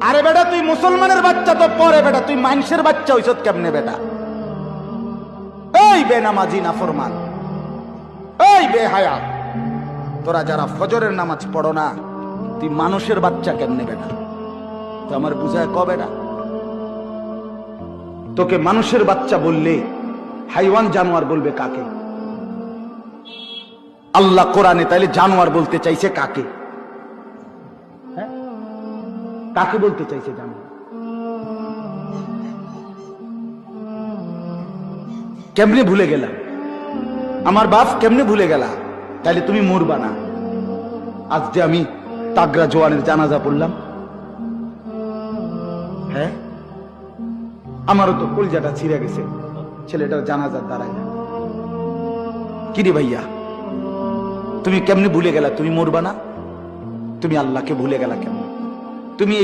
আরে বেটা তুই মুসলমানের বাচ্চা তো পরে, বেটা তুই মানুষের বাচ্চা হইছ কেমনে বেটা? এই বেনামাজি নাফরমান, এই বেহায়া, তোরা যারা ফজরের নামাজ পড়ো না, তুই মানুষের বাচ্চা কেমনে বেটা? তো আমার বুঝায় কবে না, তোকে মানুষের বাচ্চা বললে হাইওয়ান জানোয়ার বলবে কাকে? আল্লাহ কোরআনে তাইলে জানোয়ার বলতে চাইছে কাকে? হ্যাঁ, কাকে বলতে চাইছে জানোয়ার? কেমনে ভুলে গেলাম? আমার বাপ কেমনে ভুলে গেলা? তাইলে তুমি মরবা না। আজ যে আমি তাগরা জওয়ানের জানাজা পড়লাম, হ্যাঁ, আমারও তো কলজাটা ছিঁড়ে গেছে ছেলেটার জানাজার দ্বারাই। কিরে ভাইয়া, তুমি কেমনে ভুলে গেলা তুমি মরবা না? তুমি আল্লাহকে ভুলে গেলা কেমন? তুমি